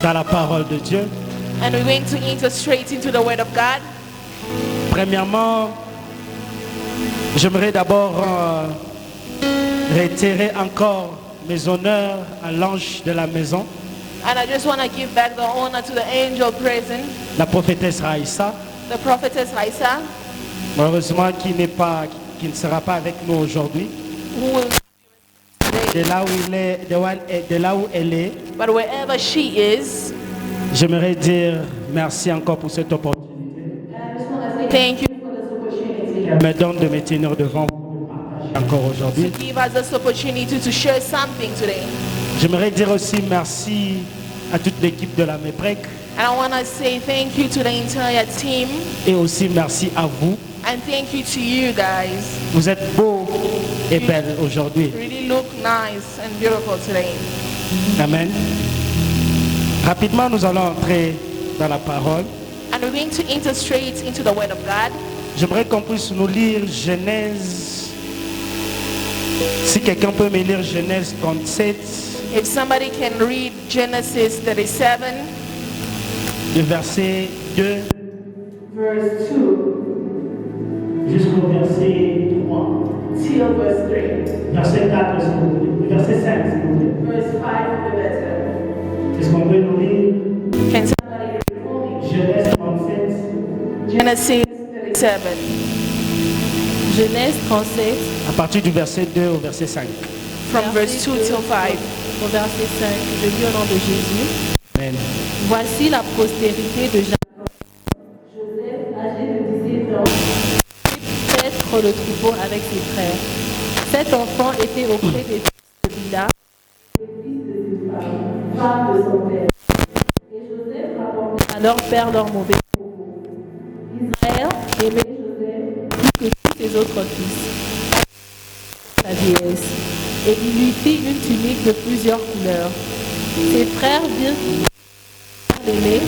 dans la parole de Dieu. And we're going to enter straight into the Word of God. Premièrement, j'aimerais d'abord réitérer encore mes honneurs à l'ange de la maison, And I just want to give back the honor to the angel present, la prophétesse Raïssa, the prophetess Raisa, malheureusement qui ne sera pas avec nous aujourd'hui. who will De là où il est, de là où elle est, but wherever she is, j'aimerais dire merci encore pour cette opportunité thank you for this opportunity qu'elle me donne de me tenir devant vous encore aujourd'hui. to give us this opportunity to share something today. J'aimerais dire aussi merci à toute l'équipe de la MEPREC And I want to say thank you to the entire team et aussi merci à vous. and thank you to you guys. Vous êtes beaux et belles aujourd'hui. Really look nice and beautiful today. Amen. Rapidement, nous allons entrer dans la parole. And we're going to enter straight into the Word of God. J'aimerais qu'on puisse nous lire Genèse. Si quelqu'un peut me lire Genèse 37, If somebody can read Genesis 37, du verset 2 verse 2 jusqu'au verset 3. till verse 3. Verset 4, s'il vous plaît. Verset 5, s'il vous plaît. Verse 5 the better. Est-ce qu'on peut nous lire Can somebody read for me? Genèse 37 Genesis 37. Genèse 37, à partir du verset 2 au verset 5. From verse 2 till 5. au verset 5, je lis au nom de Jésus. Amen. Voici la postérité de Jacob. Joseph, âgé de 17 ans, paître le troupeau avec ses frères. Cet enfant était auprès des fils de Bila, des fils de ses femmes, femmes de son père. Et Joseph rapportait à leur père leur mauvais propos. Israël aimait Joseph plus que tous ses autres fils, sa vieillesse, et il lui fit une tunique de plusieurs couleurs. Ses frères virent qu'il l'aimait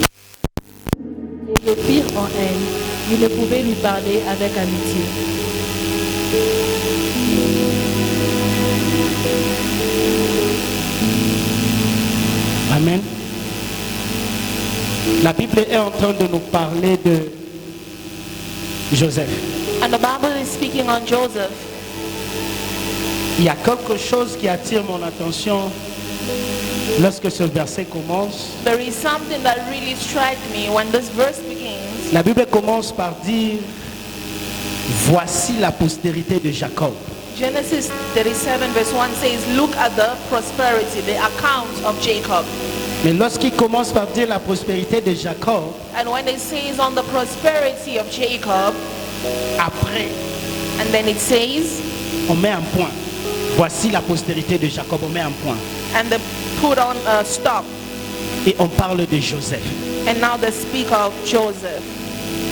et le firent en haine. Ils ne pouvaient lui parler avec amitié. Amen. La Bible est en train de nous parler de Joseph. And the Bible is speaking on Joseph. Il y a quelque chose qui attire mon attention lorsque ce verset commence. There is something that really struck me when this verse begins. La Bible commence par dire voici la postérité de Jacob. Genesis 37 verse 1 says, look at the prosperity, the account of Jacob. Mais lorsqu'il commence par dire la prospérité de Jacob, And when it says on the prosperity of Jacob, après, and then it says, on met un point. Voici la postérité de Jacob, on met un point. and they put on a stop. Et on parle de Joseph. And now they speak of Joseph.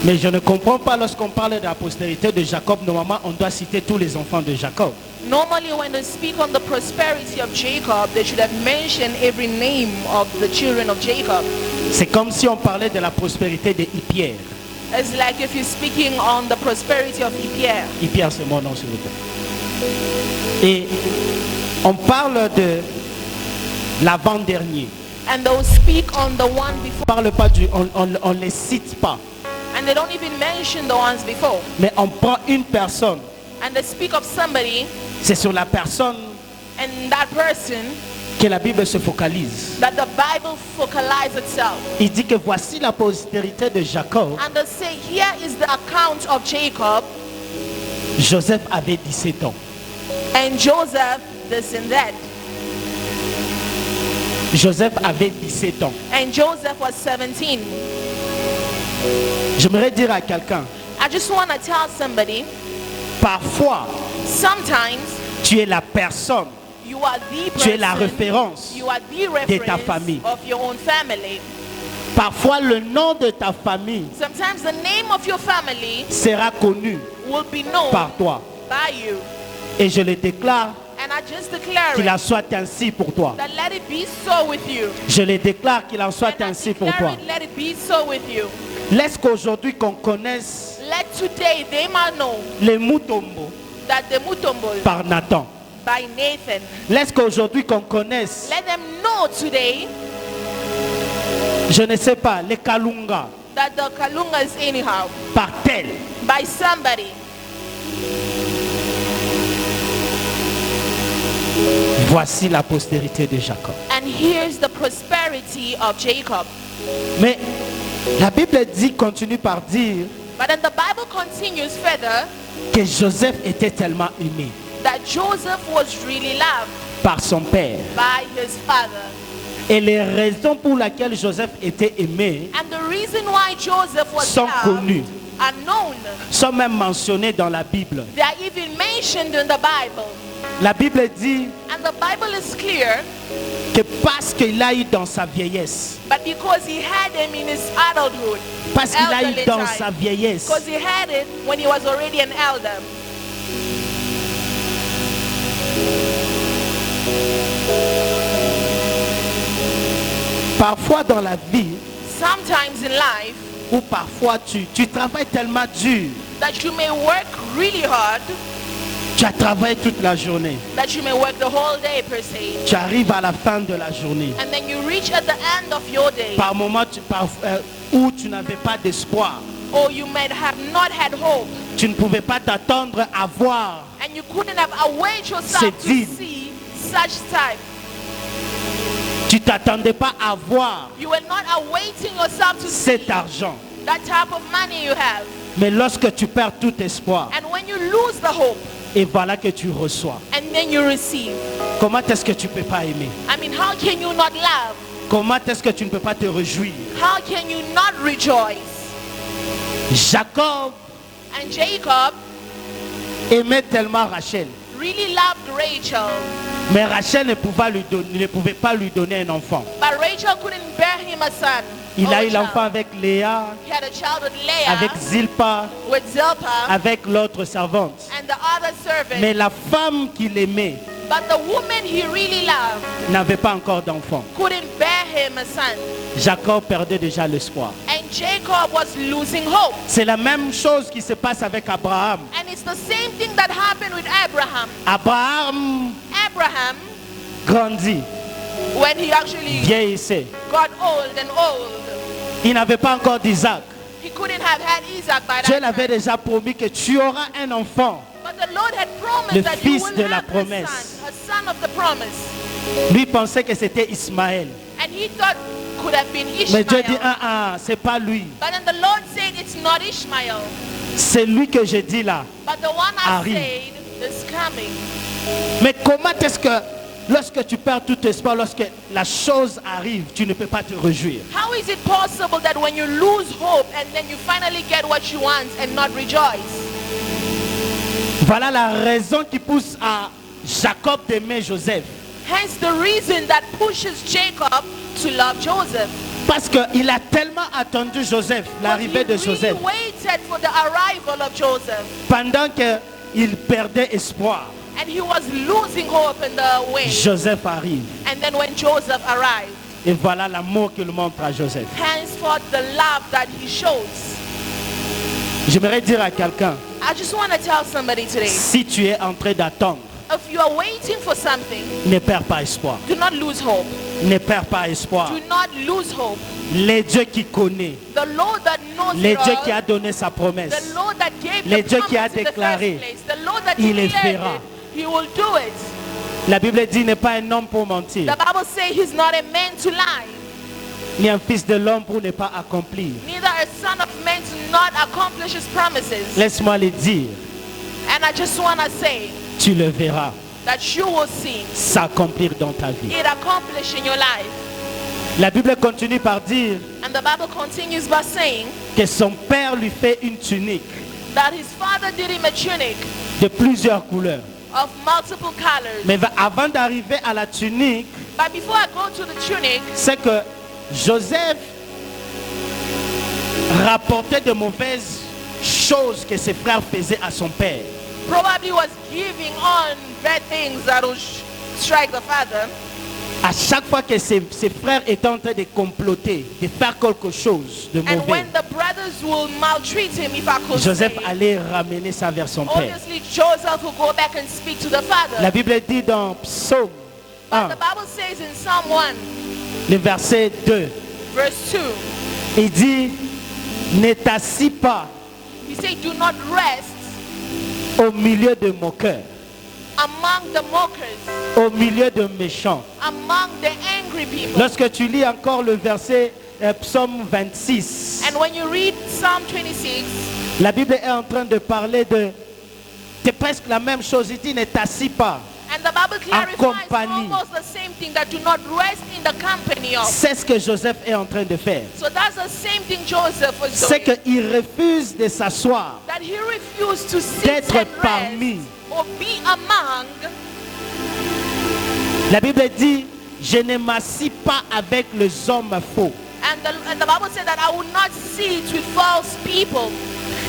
Mais je ne comprends pas lorsqu'on parle de la postérité de Jacob, normalement on doit citer tous les enfants de Jacob. Normally when they speak on the prosperity of Jacob, they should have mentioned every name of the children of Jacob. C'est comme si on parlait de la prospérité de Pierre. It's like if you're speaking on the prosperity of Pierre. Pierre, c'est mon nom, s'il vous plaît. Et on parle de l'avant-dernier. And they'll speak on the one before. On parle pas on les cite pas. And they don't even mention the ones before. Mais on prend une personne. And they speak of somebody, C'est sur la personne and that person, que la Bible se focalise. that the Bible focalizes itself. Il dit que voici la postérité de Jacob. And they say, here is the account of Jacob, Joseph avait 17 ans. and Joseph this and that. Joseph avait 17 ans. And Joseph was 17. J'aimerais dire à quelqu'un, I just want to tell somebody, parfois, sometimes tu es la personne, you are the tu es la person, référence. you are the de ta reference famille. of your own family. Parfois, le nom de ta famille Sometimes the name of your family sera connu will be known par toi. by you. Et je le déclare And I just declare qu'il it, en soit ainsi pour toi. that let it be so with you. Je le déclare qu'il en soit And I ainsi pour declare toi. it, let it be so with you. Laisse qu'aujourd'hui qu'on connaisse Let today they might know les Mutombo that the Mutombol par Nathan. by Nathan. Laisse qu'aujourd'hui qu'on connaisse Let them know today je ne sais pas, les Kalunga, that the Kalunga is anyhow, par tel. by somebody. Voici la postérité de Jacob. And here's the prosperity of Jacob. Mais la Bible dit, continue par dire But then the Bible continues further que Joseph était tellement aimé that Joseph was really loved par son père. by his father. Et les raisons pour lesquelles Joseph était aimé And the reason why Joseph was sont loved connues, are known. sont même mentionnées dans la Bible. They are even mentioned in the Bible. La Bible dit And the Bible is clear, que parce qu'il a eu dans sa vieillesse, but because he had him in his adulthood, parce qu'il a eu elderly dans time, sa vieillesse, because he had it when he was already an elder. parfois dans la vie, Sometimes in life, ou parfois tu travailles tellement dur, that you may work really hard, tu as travaillé toute la journée, that you may work the whole day per se, tu arrives à la fin de la journée, and then you reach at the end of your day, par moment où tu n'avais pas d'espoir, or you might have not had hope, tu ne pouvais pas t'attendre à voir and you couldn't have awaited yourself C'est to dit. see such time. tu t'attendais pas à voir You were not awaiting yourself to see cet argent. that type of money you have. Mais lorsque tu perds tout espoir, And when you lose the hope, et voilà que tu reçois, and then you receive. comment est-ce que tu ne peux pas aimer? I mean, how can you not love? Comment est-ce que tu ne peux pas te réjouir? How can you not rejoice? Jacob And Jacob aimait tellement Rachel, really loved Rachel, mais Rachel ne pouvait pas lui donner un enfant. but Rachel couldn't bear him a son. Il or a a eu l'enfant child. avec Léa, He had a child with Leah, avec Zilpa, with Zilpah, avec l'autre servante. and the other servant. Mais la femme qu'il aimait But the woman he really loved n'avait pas encore d'enfant. couldn't bear him a son. Jacob perdait déjà l'espoir. And Jacob was losing hope. C'est la même chose qui se passe avec Abraham. And it's the same thing that happened with Abraham. Abraham Abraham, grandit, when he actually vieillissait. got old and old, Il n'avait pas encore d'Isaac. he couldn't have had Isaac by Dieu that l'avait time. déjà promis que tu auras un enfant. But the Lord had promised Le that you fils will de la have promesse. a son of the promise. Lui pensait que c'était Ismaël. And he thought could have been Mais Dieu dit, Ishmael. c'est pas lui. But then the Lord said it's not Ishmael. C'est lui que je dis là. But the one I Arrive. said is coming. Mais comment est-ce que lorsque tu perds tout espoir, lorsque la chose arrive, tu ne peux pas te réjouir? How is it possible that when you lose hope and then you finally get what you want and not rejoice? Voilà la raison qui pousse à Jacob d'aimer Joseph. Hence the reason that pushes Jacob to love Joseph. Parce qu'il a tellement attendu Joseph, l'arrivée de But he really Joseph, waited for the arrival of Joseph. pendant qu'il perdait espoir. And he was losing hope in the way. Joseph arrive. And then when Joseph arrived, Et voilà l'amour qu'il montre à Joseph. henceforth the love that he shows. J'aimerais dire à quelqu'un, I just want to tell somebody today, si tu es en train d'attendre, if you are waiting for something, ne perds pas espoir. do not lose hope. Ne perds pas espoir. Do not lose hope. Le Dieu qui connaît, The Lord that knows le it Dieu all, qui a donné sa promesse, the Lord that gave Le the Dieu qui a promise in the déclaré, first place, the Lord that il le declared fera. it, he will do it. la Bible dit n'est pas un homme pour mentir, The Bible says he's not a man to lie, ni un fils de l'homme pour ne pas accomplir. neither a son of man to not accomplish his promises. Laisse-moi le dire, And I just want to say tu le verras that you will see s'accomplir dans ta vie. it accomplished in your life. La Bible continue par dire And the Bible continues by saying que son père lui fait une tunique that his father did him a tunic de plusieurs couleurs. of multiple colors. Mais avant d'arriver à la tunique, But before I go to the tunic, c'est que Joseph rapportait de mauvaises choses que ses frères faisaient à son père. probably was giving on bad things that will strike the father. À chaque fois que ses frères étaient en train de comploter, de faire quelque chose de And mauvais, when the brothers will maltreat him, if I could Joseph say, allait ramener ça vers son père. obviously Joseph will go back and speak to the father. La Bible dit dans Psaume But 1, the Bible says in Psalm 1, le verset 2, verse 2. Il dit, ne t'assis pas He said, do not rest au milieu de moqueurs, among the mockers, au milieu de méchants. among the angry people. Lorsque tu lis encore le verset Psaume 26, And when you read Psalm 26, la Bible est en train de parler de... C'est presque la même chose. Il dit, ne t'assis pas. and the Bible clarifies compagnie. almost the same thing, that do not rest in the company of. C'est ce que Joseph est en train de faire. So that's the same thing Joseph was C'est doing. qu'il refuse de s'asseoir, That he refused to sit d'être and parmi. rest or be among. La Bible dit, je ne m'assis pas avec les hommes faux. And the Bible said that I will not sit with false people.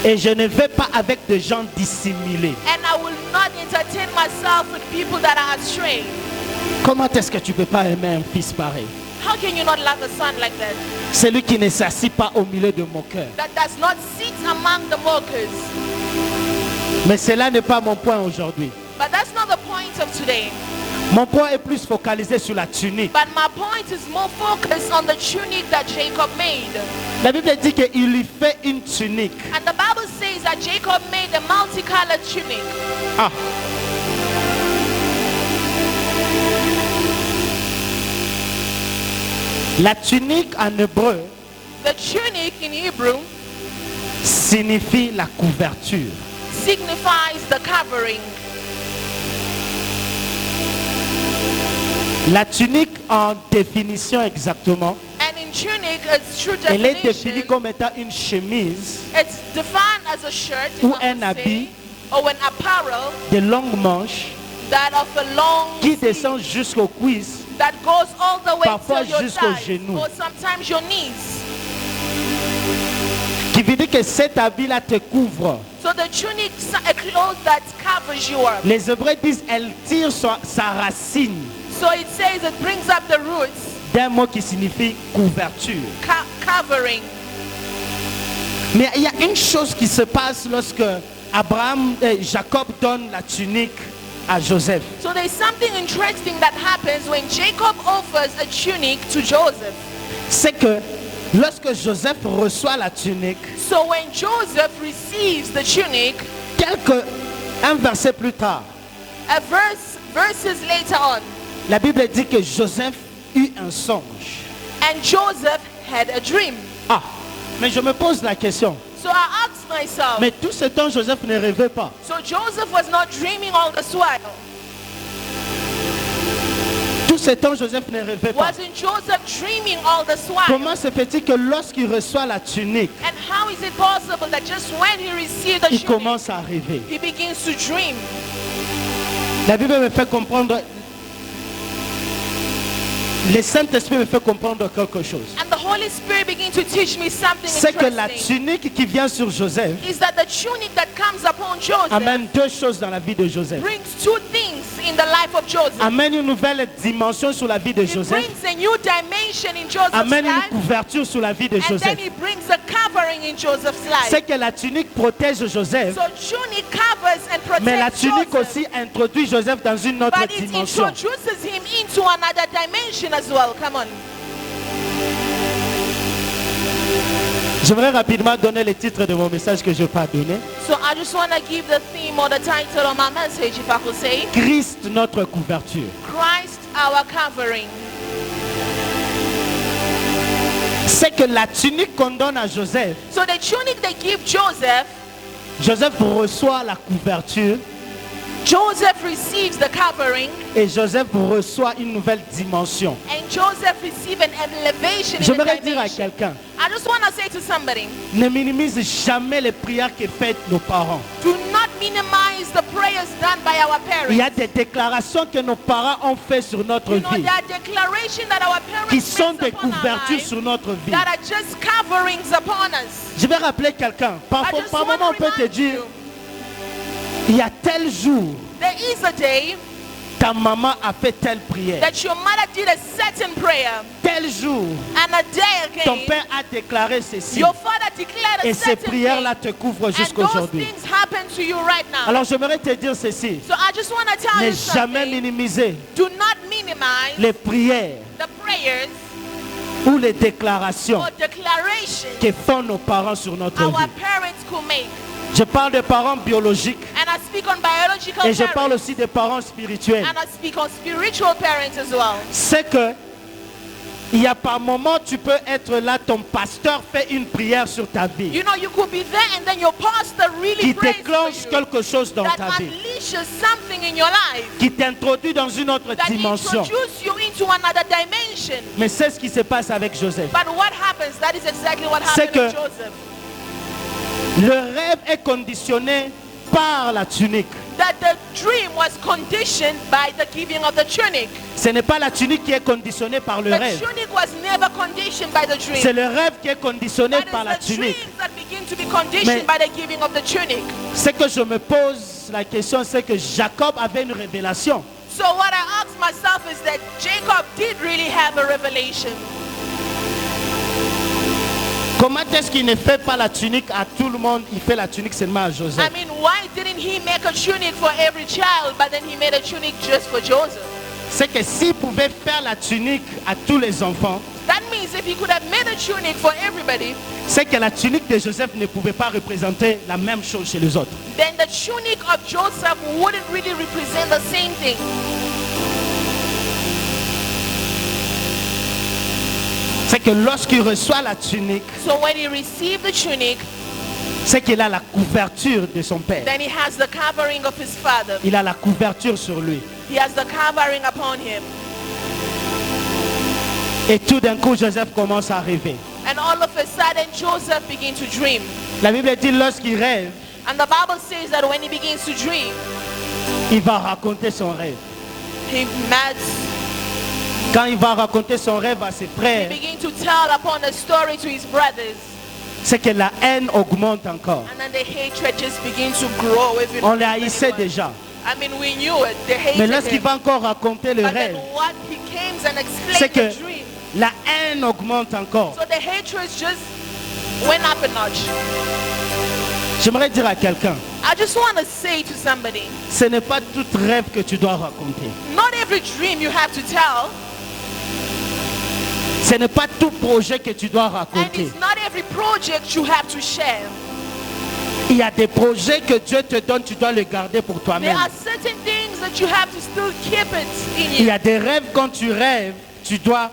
Et je ne vais pas avec des gens dissimulés. And I will not entertain myself with people that are astray. Comment est-ce que tu ne peux pas aimer un fils pareil? How can you not love a son like that? Celui qui ne s'assit pas au milieu de mon cœur. That does not sit among the mockers. Mais cela n'est pas mon point aujourd'hui. But that's not the point of today. Mon point est plus focalisé sur la tunique. But my point is more focused on the tunic that Jacob made. La Bible dit qu'il lui fait une tunique. And the Bible says that Jacob made a multicolored tunic. Ah. La tunique en hébreu The tunic in Hebrew signifie la couverture. signifies the covering. La tunique en définition exactement, And in tunic, its true elle est définie definition, comme étant une chemise it's defined as a shirt, if ou I un would say, habit or an apparel de longues manches that of a long qui sleeve descend jusqu'aux cuisses, that goes all the way parfois to your jusqu'aux thighs, genoux. or sometimes your knees. qui veut dire que cet habit-là te couvre. So the tunic is a cloth that covers you up. Les Hébreux disent elle tire sa racine So it says it brings up the roots, d'un mot qui signifie couverture. covering. Mais il y a une chose qui se passe lorsque Jacob donne la tunique à Joseph. So there's something interesting that happens when Jacob offers a tunic to Joseph. C'est que lorsque Joseph reçoit la tunique, So when Joseph receives the tunic, un verset plus tard, verses later on, la Bible dit que Joseph eut un songe. and Joseph had a dream. Ah, mais je me pose la question. So I asked myself, Mais tout ce temps, Joseph ne rêvait pas. so Joseph was not dreaming all this while. Tout ce temps, Joseph ne rêvait pas. Wasn't Joseph dreaming all this while? Comment se fait-il que lorsqu'il reçoit la tunique, And how is it possible that just when he received the il tunic, commence à rêver? he begins to dream? La Bible me fait comprendre, le Saint-Esprit me fait comprendre quelque chose. And the Holy Spirit began to teach me something C'est que la interesting. tunique qui vient sur Joseph Is that the tunic that comes upon Joseph amène deux choses dans la vie de Joseph. brings two things in the life of Joseph. Amène une nouvelle dimension sur la vie de It Joseph. brings a new dimension in Joseph's Amène une life, couverture sur la vie de and then Joseph. it brings a covering in Joseph's life. C'est que la tunique protège Joseph, So tunic covers and mais la protects tunique Joseph, aussi introduit Joseph dans une autre but it dimension. introduces him into another dimension as well. Come on. J'aimerais rapidement donner le titre de mon message que je n'ai pas donné. So I just want to give the theme or the title of my message, if I could say, Christ, notre couverture. Christ our covering. C'est que la tunique qu'on donne à Joseph, So the tunic they give Joseph, Joseph reçoit la couverture Joseph receives the covering, et Joseph reçoit une nouvelle dimension. and Joseph receives an elevation in the J'aimerais dire à dimension. quelqu'un, I just want to say to somebody, ne minimise jamais les prières que font nos parents. do not minimize the prayers done by our Il y a parents. des déclarations que nos parents ont faites sur notre You know, vie, there are declarations that our parents qui sont make des upon our couvertures lives sur notre vie. that are just coverings upon us. Je vais rappeler quelqu'un. Par I just moment, want on to peut te remind dire, you, il y a tel jour, there is a day ta maman a fait telle prière. that your mother did a certain prayer, Tel jour, and a day ton again, père a déclaré ceci. your father declared Et a ces certain prières-là thing, te couvrent and jusqu'à those aujourd'hui. things happen to you right now. Alors j'aimerais te dire ceci. So I just want to tell Ne you jamais something. minimiser Do not minimize les prières the prayers ou les déclarations or declarations que font nos parents sur notre our vie. parents could make. Je parle de parents biologiques And I speak on biological et je parle parents. aussi des parents spirituels. And I speak on spiritual parents as well. C'est que il y a par moment tu peux être là, ton pasteur fait une prière sur ta vie You know, you could be there and then your pastor really qui prays for déclenche you. quelque chose dans That ta vie, unleashes something in your life. qui t'introduit dans une autre That dimension. introduces you into another dimension. Mais c'est ce qui se passe avec Joseph. But what happens? That is exactly what C'est happened que- to Joseph. Le rêve est conditionné par la tunique. That the dream was conditioned by the giving of the tunic. Ce n'est pas la tunique qui est conditionnée par le The rêve. tunic was never conditioned by the dream. C'est le rêve qui est conditionné That par la is the tunique. dreams that begin to be conditioned by the giving of the tunic. Ce que je me pose la question, c'est que Jacob avait une révélation. So what I ask myself is that Jacob did really have a revelation. Comment est-ce qu'il ne fait pas la tunique à tout le monde, il fait la tunique seulement à I Joseph? mean, why didn't he make a tunic for every child, but then he made a tunic just for Joseph? C'est que s'il pouvait faire la tunique à tous les enfants, That means if he could have made a tunic for everybody, c'est que la tunique de Joseph ne pouvait pas représenter la même chose chez les autres. then the tunic of Joseph wouldn't really represent the same thing. C'est que lorsqu'il reçoit la tunique, So when he received the tunic, c'est qu'il a la couverture de son père. then he has the covering of his father. Il a la couverture sur lui. He has the covering upon him. Et tout d'un coup, Joseph commence à rêver. And all of a sudden, Joseph began to dream. La Bible dit lorsqu'il rêve, And the Bible says that when he begins to dream, il va raconter son rêve. he met, Quand il va raconter son rêve à ses he frères, began to tell upon the story to his brothers. c'est que la haine augmente encore. And then the hatred just begins to grow. Even On les haïssait déjà. I mean, we knew it. They Mais hated lorsqu'il him. va encore raconter le But then rêve, what he came and c'est explained que the dream. la haine augmente encore. So the hatred just went up a notch. J'aimerais dire à quelqu'un, I just want to say to somebody, ce n'est pas tout rêve que tu dois raconter. not every dream you have to tell, Ce n'est pas tout projet que tu dois and raconter. it's not every project you have to share. Il y a des projets que Dieu te donne, tu dois les garder pour There toi-même. are certain things that you have to still keep it in Il y you. a des rêves, quand tu rêves, tu dois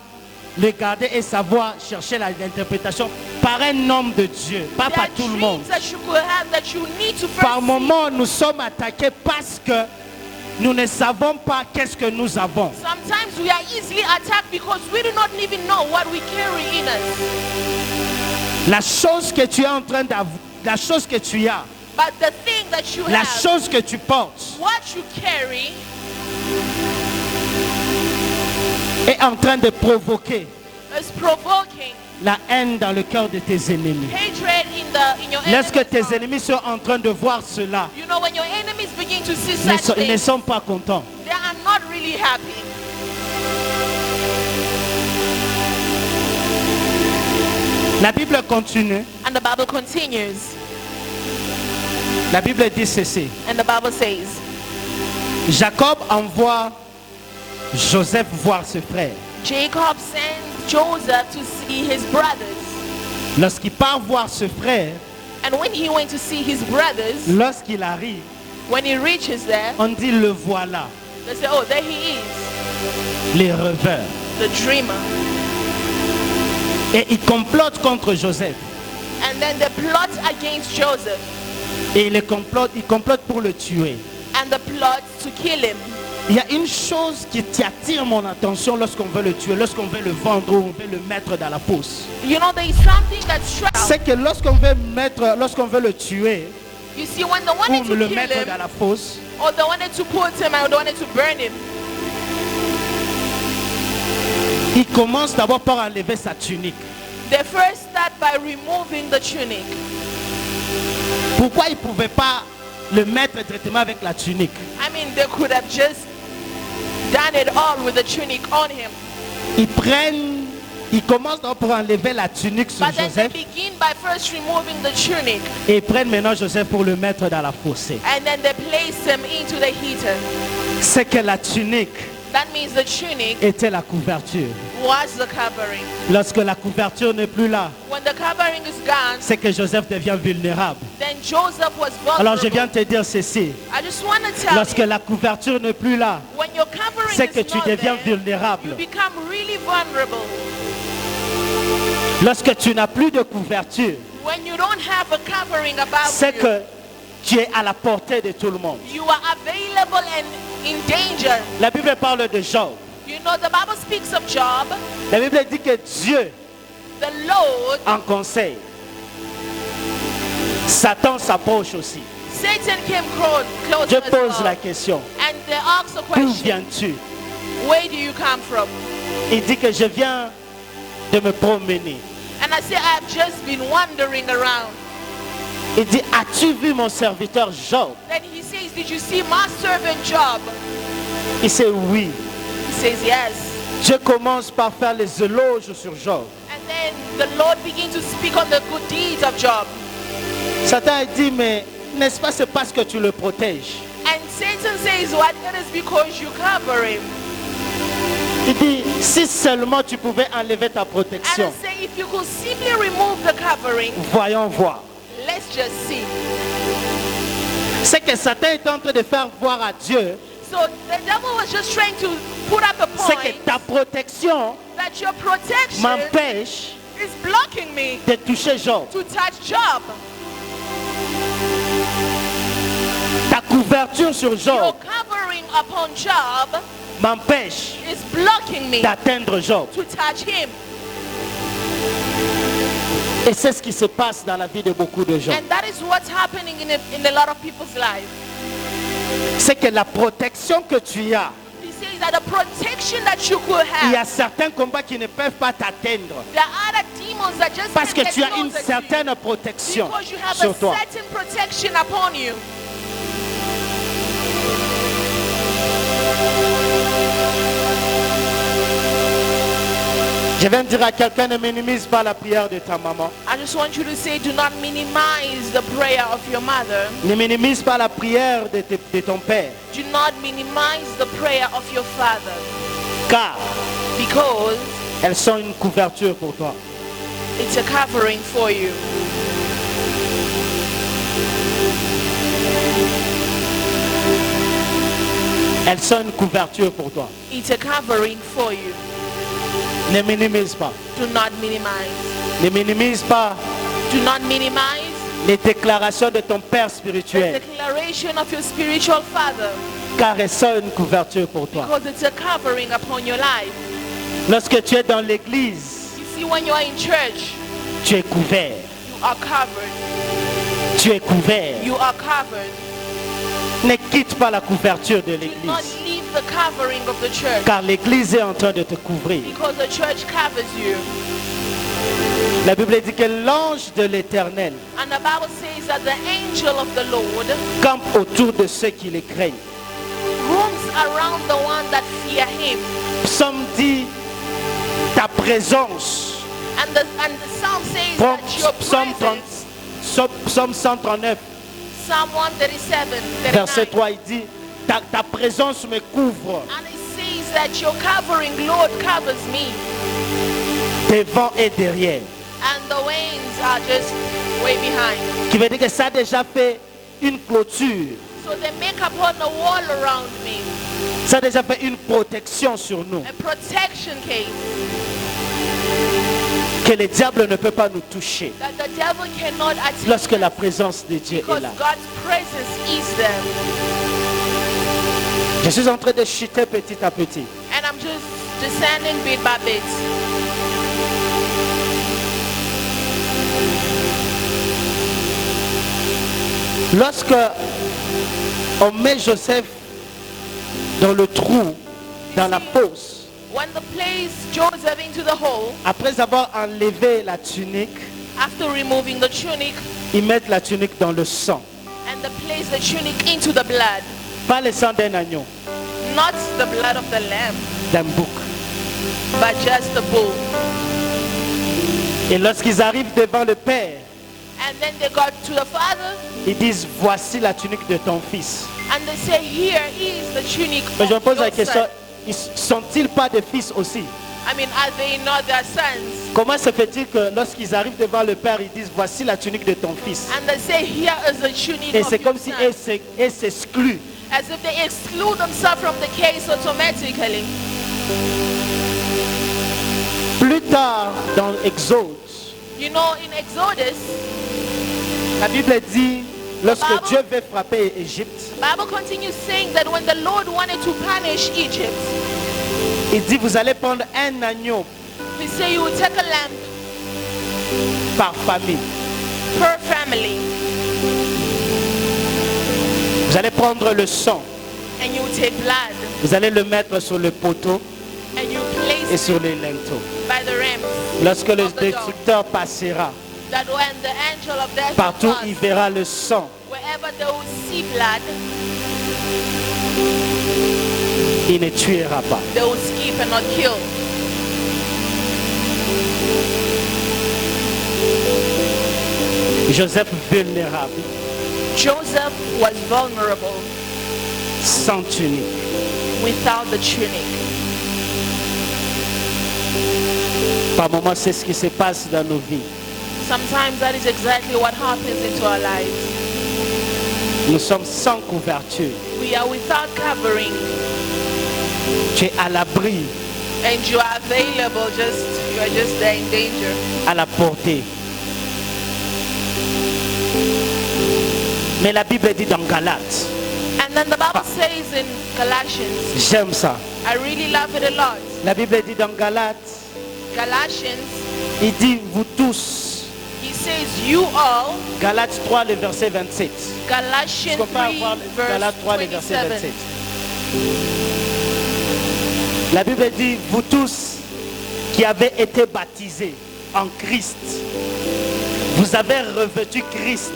les garder et savoir chercher l'interprétation par un homme de Dieu, pas There par are tout le monde. dreams that you could have that you need to Par first see. moments, nous sommes attaqués parce que nous ne savons pas qu'est-ce que nous avons. Sometimes we are easily attacked because we do not even know what we carry in us. La chose que tu es en train d'avoir, la chose que tu as, But the thing that you la have, chose que tu portes what you carry, est en train de provoquer is provoking la haine dans le cœur de tes ennemis. hatred in your Lorsque enemies' tes heart. ennemis sont en train de voir cela, You know, when your enemies begin to see ils such ne things, sont pas contents. they are not really happy. La Bible continue. And the Bible continues. La Bible dit ceci. And the Bible says, Jacob envoie Joseph voir ses frères. Jacob sent Joseph to see his brothers. Lorsqu'il part voir ses frères, And when he went to see his brothers, lorsqu'il arrive, when he reaches there, on dit le voilà, they say, oh, there he is, les rêveurs. the dreamer. Et il complote contre Joseph. And then they plot against Joseph. Et il complote pour le tuer. And the plot to kill him. Il y a une chose qui attire mon attention lorsqu'on veut le tuer, lorsqu'on veut le vendre ou on veut le mettre dans la fosse. You know, there is something that strikes. C'est que lorsqu'on veut le tuer You see, when they wanted ou to le kill mettre him, dans la fosse, or they wanted to put him, or they wanted to burn him, il commence d'abord par enlever sa tunique. they first start by removing the tunic. Pourquoi il ne pouvait pas le mettre directement avec la tunique? I mean, they could have just done it all with the tunic on him. Ils commencent d'abord par enlever la tunique sur But then they Joseph begin by first removing the tunic. et ils prennent maintenant Joseph pour le mettre dans la fossée. And then they place him into the heater. C'est que la tunique That means the tunic était la couverture. was the covering. Lorsque la couverture n'est plus là, When the covering is gone, c'est que Joseph devient vulnérable. then Joseph was Alors je viens vulnerable. te dire ceci. I just want to tell Lorsque you, la couverture n'est plus là, when your covering c'est que is tu not deviens there, vulnérable. you become really vulnerable. Lorsque tu n'as plus de couverture, When you don't have a covering about c'est you, que tu es à la portée de tout le monde. you are available and in danger. La Bible parle de Job. You know, the Bible speaks of Job. La Bible dit que Dieu The Lord, en conseil. Satan s'approche aussi. Satan came close Je as pose la well. question. And they asked the D'où question, viens-tu? where do you come from? Il dit que je viens de me promener. And I say, I've just been wandering around. Il dit, as-tu vu mon serviteur Job? Then he says, did you see my servant Job? Il dit oui. He says, yes. Je commence par faire les éloges sur Job. And then the Lord began to speak on the good deeds of Job. Satan a dit, mais n'est-ce pas c'est parce que tu le protèges? And Satan says, what? It is because you cover him. Il dit, si seulement tu pouvais enlever ta And I protection, say, if you could simply remove the covering, voyons voir. let's just see. C'est que Satan est en train de faire voir à Dieu, So the devil was just trying to put up a c'est que point ta protection that your protection m'empêche is blocking me de toucher Job. to touch Job. Ta couverture sur Your Job covering upon Job m'empêche is blocking me d'atteindre Job. to touch him. Et c'est ce qui se passe dans la vie de beaucoup de gens. And that is what's happening in a lot of people's life. C'est que la protection que tu as, He says that the protection that you could il y a have, certains combats qui ne peuvent pas t'atteindre there are other demons that just parce que can't tu get as une closer to certaine you protection because you have sur a toi. certain protection upon you. Je viens de dire à quelqu'un, ne minimise pas la prière de ta maman. I just want you to say, do not minimize the prayer of your mother. Ne minimise pas la prière de ton père. Do not minimize the prayer of your father, Car because elles sont une couverture pour toi. it's a covering for you. Elles sont une couverture pour toi. It's a covering for you. Ne minimise pas. Do not minimize. Ne minimise pas Do not minimize les déclarations de ton père the spirituel. declaration of your spiritual father, Car elles sont une couverture pour toi. because it's a covering upon your life. Lorsque tu es dans l'église, You see, when you are in church, tu es couvert. you are covered. Tu es couvert. You are covered. Ne quitte pas la couverture de Do not l'église. leave the covering of the church, Car l'église est en train de te couvrir. because the church covers you. La Bible dit que l'ange de l'éternel And the Bible says that the angel of the Lord campe autour de ceux qui les craignent. roams around the one that fear him. Psaume dit ta présence. And the psalm says that your Psaume presence, Psaume 139, Psalm 137, verset 39, 3, il dit ta présence me couvre and it says that your covering, Lord, covers me. devant et derrière. And the wings are just way behind. Qui veut dire que ça a déjà fait une clôture. So they make upon a wall around me, Ça a déjà fait une protection sur nous. a protection case, Que le diable ne peut pas nous toucher that the devil cannot attack lorsque la us, présence de Dieu est because là. God's presence is there. Je suis en train de chuter petit à petit. And I'm just descending bit by bit. Lorsque on met Joseph dans le trou, dans la fosse, When they place Joseph into the hole, après avoir enlevé la tunique, after removing the tunic, ils mettent la tunique dans le sang. and they place the tunic into the blood, Pas le sang d'un agneau, not the blood of the lamb, d'un bouc. but just the bull. Et lorsqu'ils arrivent devant le Père, And then they got to the father, ils disent, voici la tunique de ton fils. and they say, here is the tunic Mais of je me pose la your question, son. sont-ils pas des fils aussi? I mean, are they not their sons? Comment se fait-il que lorsqu'ils arrivent devant le père, ils disent voici la tunique de ton fils? And they say, here is the tunic Et of c'est your comme si son. elles s'excluent. As if they exclude themselves from the case automatically. Plus tard dans Exode, You know, in Exodus, la Bible dit, lorsque Bible- Dieu veut frapper Égypte, the Bible continues saying that when the Lord wanted to punish Egypt, il dit vous allez prendre un agneau he said you will take a lamb par famille. per family Vous allez prendre le sang, and you will take blood vous allez le mettre sur le poteau and you place et it sur les linteaux. by the rams. Lorsque le of the door. destructeur passera, That when the angel of death partout will il pass, verra le sang, wherever they will see blood, il ne tuera pas. they will skip and not kill. Joseph vulnérable, Joseph was vulnerable sans tunique. without the tunic. Par moments, c'est ce qui se passe dans nos vies. Sometimes that is exactly what happens into our lives. Nous sommes sans couverture. We are without covering Tu es à l'abri, and you are available, you are just there in danger. à la portée. Mais la Bible dit dans Galates, And then the Bible says in Galatians, j'aime ça. I really love it a lot. La Bible dit dans Galates, Galatians, il dit vous tous. he says you all, Galates 3, le verset 27. Galatians Est-ce qu'on peut 3 avoir verse Galates 3, le verset 27. 27? La Bible dit, vous tous qui avez été baptisés en Christ, vous avez revêtu Christ.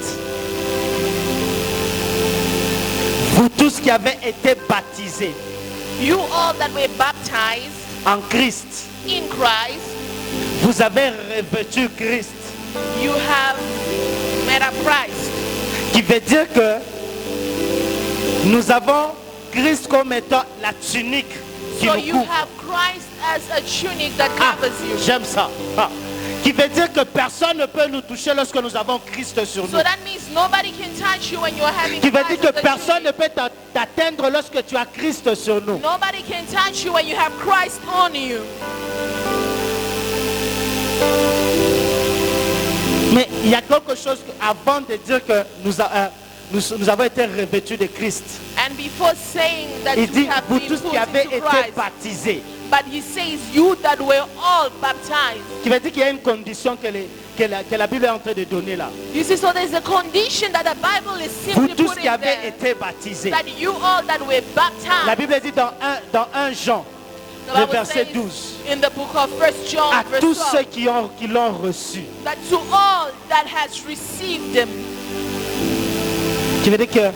Vous tous qui avez été baptisés You all that were baptized en Christ, in Christ, vous avez revêtu Christ. you have met up Christ. Qui veut dire que nous avons Christ comme étant la tunique qui So nous you couvre. have Christ as a tunic that Ah, covers you. j'aime ça. Ah. Qui veut dire que personne ne peut nous toucher lorsque nous avons Christ sur nous. So that means nobody can touch you when you are having Qui veut Christ dire as que a personne ne tunic. peut t'atteindre lorsque tu as Christ sur nous. Nobody can touch you when you have Christ on you. Mais il y a quelque chose avant de dire que nous avons été revêtus de Christ. And before saying that Il you dit, have vous been tous put qui avez into été Christ, baptisés. but he says you that were all baptized. Qui veut dire qu'il y a une condition que la Bible est en train de donner là. You see, so there's a condition that the Bible is Vous simply tous putting qui avez there. été baptisés. That you all that were baptized. La Bible dit dans 1 Jean, The le Bible verset says 12. in the book of 1 John, À verse tous 12, ceux qui l'ont reçu. that to all that has received him, Qui veut dire que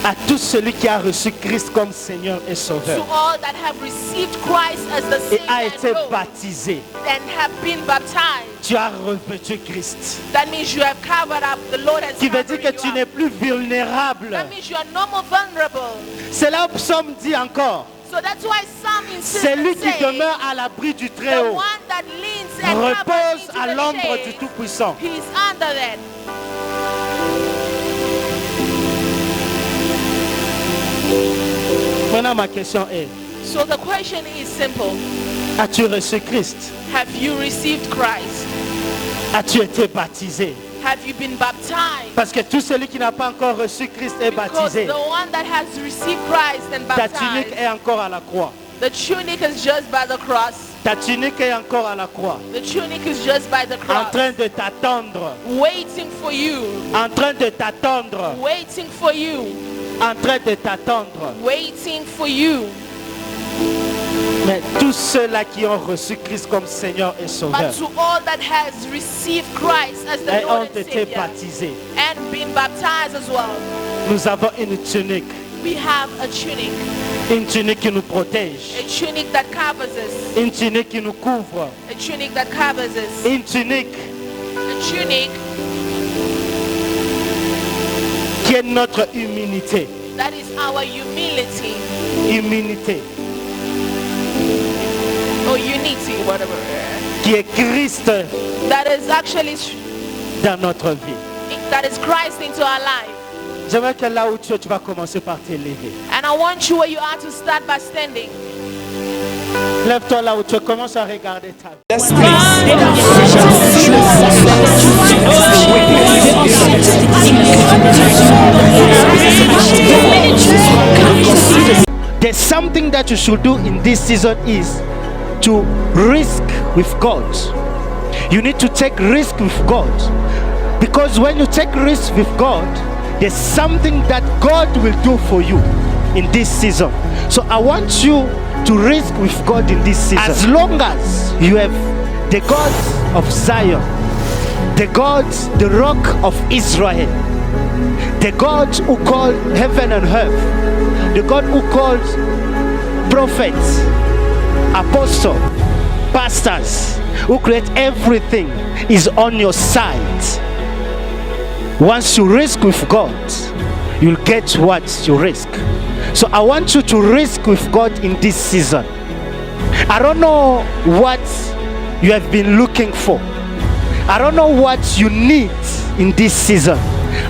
à tout celui qui a reçu Christ comme Seigneur et to Sauveur all that have received Christ as the et Savior a and été Lord, baptisé, and have been baptized, tu as revêtu Christ. that means you have covered up, the Lord has Qui veut covered dire que tu you n'es up. plus vulnérable. That means you are no more vulnerable. C'est là où Psaume dit encore, So that's why Psalm insists celui and qui says, demeure à l'abri du the Très-Haut one that leans and covers repose into à the l'ombre shade, du Tout-Puissant. he is under that. Maintenant ma question est, So the question is simple. as-tu reçu Christ? Have you received Christ? As-tu été baptisé? Have you been baptized? Parce que tout celui qui n'a pas encore reçu Christ est Because baptisé. the one that has received Christ and Ta tunique baptized, est encore à la croix. the tunic is just by the cross. Ta tunique est encore à la croix. The tunic is just by the En cross. train de t'attendre. Waiting for you. En train de t'attendre. Waiting for you. En train de t'attendre. Waiting for you. Mais tous ceux-là qui ont reçu Christ comme Seigneur et Sauveur But to all that has received Christ as the et ont Lord and été Savior baptisés, and been baptized as well, nous avons une tunique. we have a tunic. Une tunique qui nous protège. A tunic that covers us. Une tunique qui nous couvre. A tunic that covers us. Une tunique A tunic qui est notre humilité. that is our humility. Humilité. or unity, whatever, qui est Christ that is actually, dans notre vie. that is Christ into our life. J'aimerais que là où tu es, tu vas commencer par t'élever. And I want you where you are to start by standing. Lève-toi là où tu es, commence à regarder ta vie. Let's There's something that you should do in this season is to risk with God. You need to take risk with God. Because when you take risk with God, there's something that God will do for you in this season. So I want you to risk with God in this season. As long as you have the God of Zion, the God, the rock of Israel, the God who called heaven and earth, the God who called prophets, apostles, pastors, who create everything, is on your side. Once you risk with God, you'll get what you risk. So I want you to risk with God in this season. I don't know what you have been looking for. I don't know what you need in this season.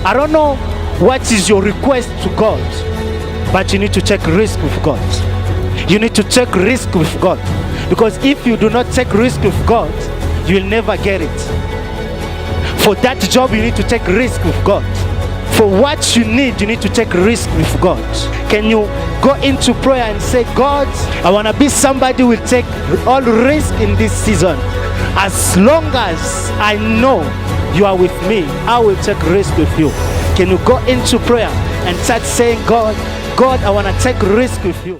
I don't know what is your request to God. But you need to take risk with God. You need to take risk with God. Because if you do not take risk with God, you will never get it. For that job, you need to take risk with God. For what you need to take risk with God. Can you go into prayer and say, God, I want to be somebody who will take all risk in this season. As long as I know you are with me, I will take risk with you. Can you go into prayer and start saying, God, I want to take risk with you.